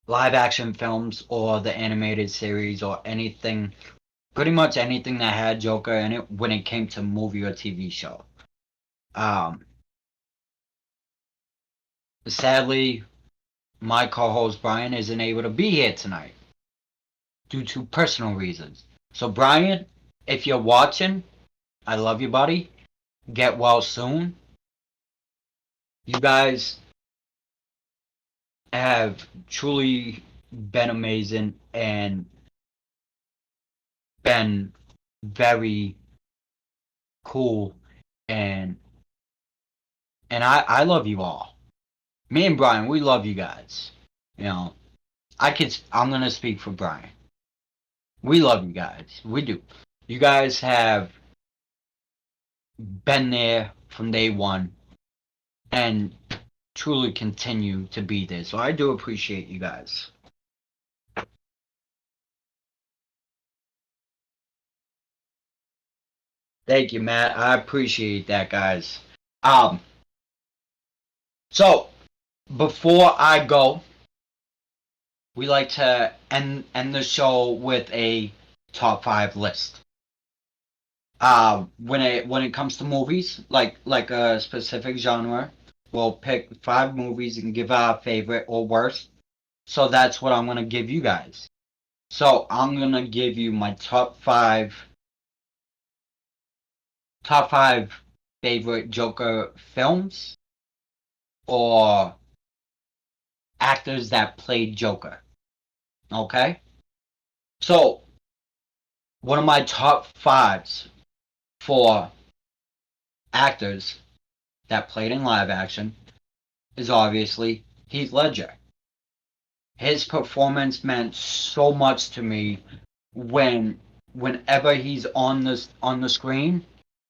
live action films or the animated series or anything, pretty much anything that had Joker in it when it came to movie or TV show. Um, Sadly, my co-host Brian isn't able to be here tonight due to personal reasons. So Brian, if you're watching, I love you, buddy. Get well soon. You guys have truly been amazing and been very cool, and I love you all. Me and Brian, we love you guys. You know, I'm gonna speak for Brian. We love you guys. We do. You guys have been there from day one and truly continue to be there. So I do appreciate you guys. Thank you, Matt. I appreciate that, guys. Um, so before I go, we like to end the show with a top five list. When it comes to movies, like a specific genre, we'll pick five movies and give our favorite or worst. So that's what I'm gonna give you guys. So I'm gonna give you my top five favorite Joker films or actors that played Joker. Okay? So one of my top fives for actors that played in live action is obviously Heath Ledger. His performance meant so much to me when whenever he's on the screen,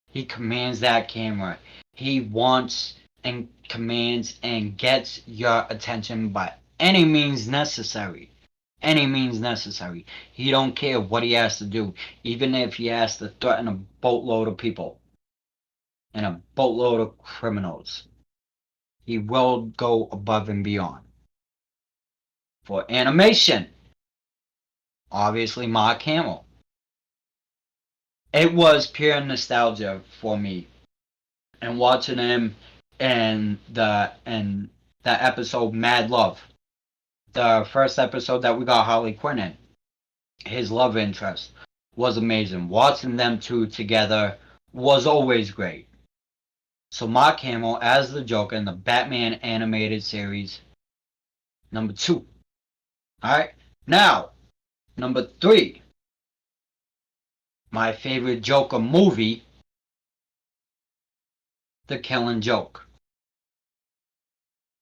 he commands that camera. He wants and commands and gets your attention by any means necessary. Any means necessary. He don't care what he has to do, even if he has to threaten a boatload of people and a boatload of criminals. He will go above and beyond. For animation, obviously Mark Hamill. It was pure nostalgia for me, and watching him in the episode Mad Love, the first episode that we got Harley Quinn in, his love interest was amazing. Watching them two together was always great. So Mark Hamill as the Joker in the Batman animated series, number two. All right, now number three, my favorite Joker movie, The Killing Joke.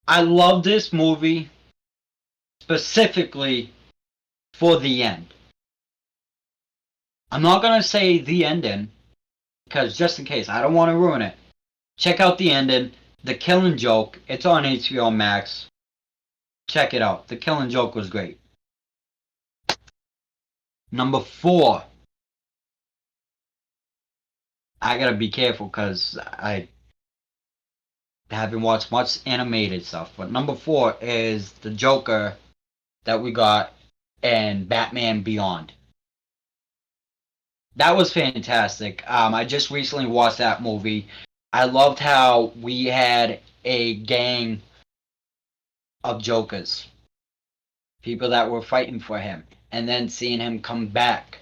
I love this movie specifically for the end. I'm not gonna say the ending because just in case I don't want to ruin it. Check out the ending, The Killing Joke. It's on HBO Max. Check it out. The Killing Joke was great. Number four. I gotta be careful because I haven't watched much animated stuff. But number four is the Joker that we got in Batman Beyond. That was fantastic. I just recently watched that movie. I loved how we had a gang of Jokers, people that were fighting for him, and then seeing him come back,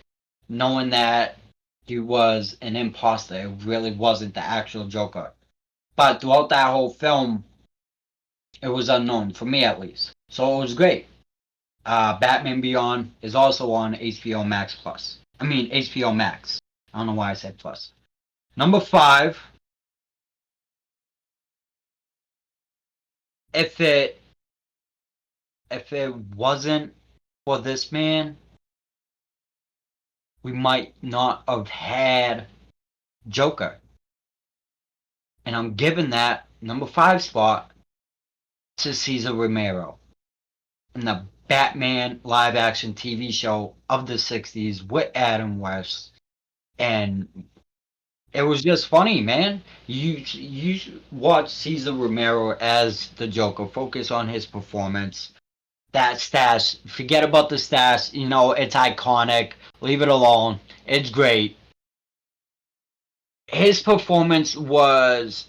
knowing that he was an imposter. It really wasn't the actual Joker. But throughout that whole film, It was unknown, for me at least. So it was great. Batman Beyond is also on HBO Max Plus. I mean, HBO Max. I don't know why I said plus. Number 5, if it wasn't for this man, we might not have had Joker. And I'm giving that number 5 spot to Cesar Romero in the Batman live action TV show of the 60s with Adam West. And it was just funny, man. You watch Cesar Romero as the Joker, focus on his performance. That stash, forget about the stash, it's iconic. Leave it alone. It's great. His performance was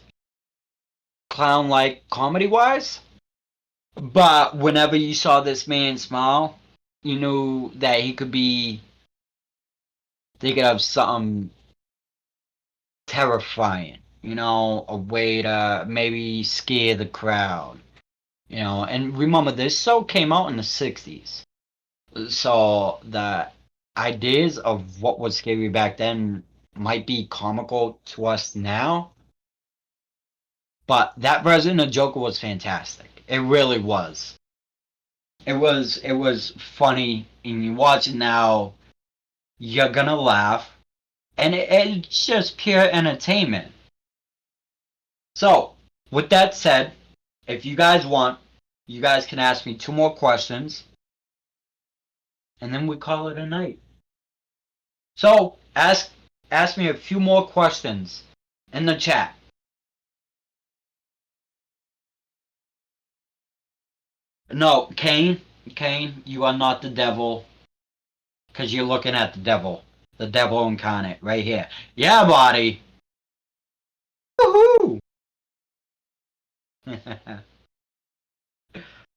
clown like comedy wise, but whenever you saw this man smile, you knew that he could be thinking of something terrifying, a way to maybe scare the crowd, and remember this show came out in the 60s, so the ideas of what was scary back then might be comical to us now, but that version of Joker was fantastic. It really was. It was funny, and you watch it now, you're gonna laugh, and it's just pure entertainment. So, with that said, if you guys want, you guys can ask me 2 more questions, and then we call it a night. So, ask me a few more questions in the chat. No, Kane, you are not the devil, because you're looking at the devil incarnate, right here. Yeah, buddy. Woohoo!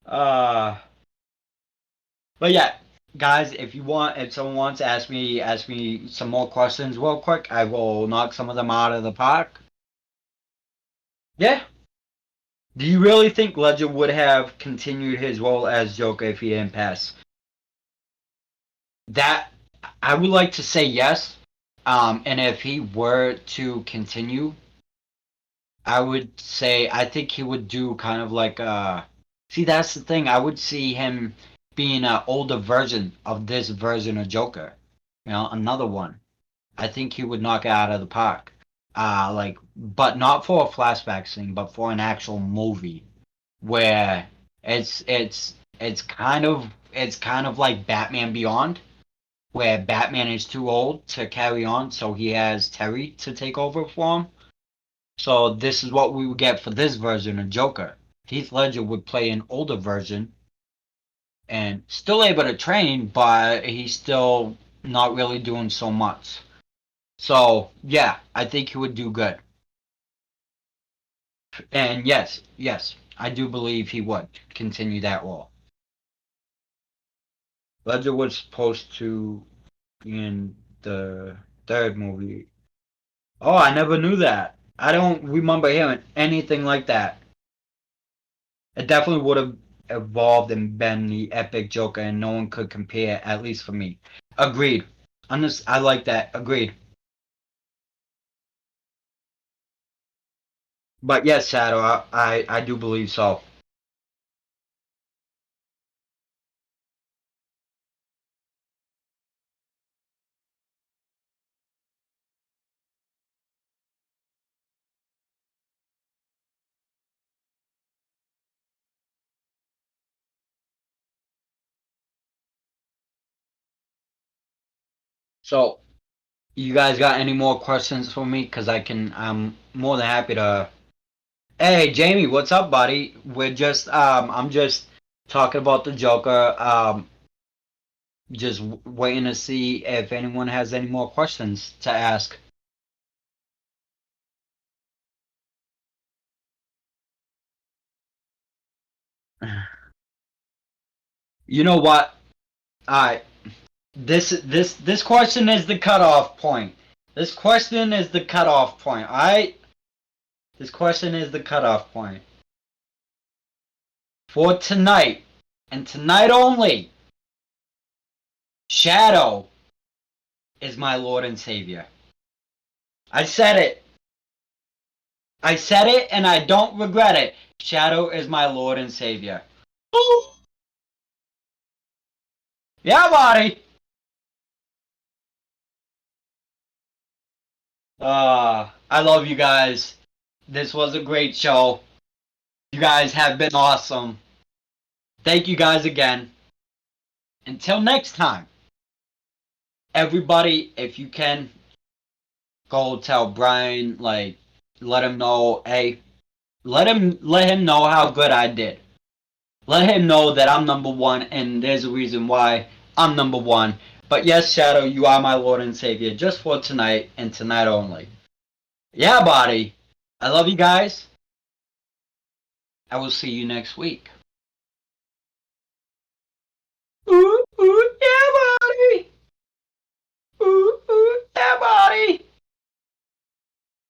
uh, but yeah, guys, if someone wants to ask me some more questions real quick, I will knock some of them out of the park. Yeah. Do you really think Ledger would have continued his role as Joker if he didn't pass? That I would like to say yes. And if he were to continue, I would say I think he would do kind of like see, that's the thing. I would see him being an older version of this version of Joker. Another one. I think he would knock it out of the park. But not for a flashback scene, but for an actual movie where it's kind of like Batman Beyond, where Batman is too old to carry on, so he has Terry to take over for him. So this is what we would get for this version of Joker. Heath Ledger would play an older version and still able to train, but he's still not really doing so much. So yeah, I think he would do good. And yes, I do believe he would continue that role. Ledger was supposed to be in the third movie. Oh, I never knew that. I don't remember hearing anything like that. It definitely would have evolved and been the epic Joker, and no one could compare, at least for me. Agreed. I like that. Agreed. But yes, Shadow, I do believe so. So, you guys got any more questions for me? Cause I'm more than happy to. Hey, Jamie, what's up, buddy? I'm just talking about the Joker. Just waiting to see if anyone has any more questions to ask. You know what? Alright. This question is the cutoff point. This question is the cutoff point, alright? This question is the cutoff point. for tonight, and tonight only, Shadow is my Lord and Savior. I said it. I said it and I don't regret it. Shadow is my Lord and Savior. Yeah, buddy. I love you guys. This was a great show. You guys have been awesome. Thank you guys again. Until next time. Everybody, if you can, go tell Brian, like, let him know, hey, let him know how good I did. Let him know that I'm number one, and there's a reason why I'm number one. But yes, Shadow, you are my Lord and Savior, just for tonight, and tonight only. Yeah, buddy. I love you guys. I will see you next week.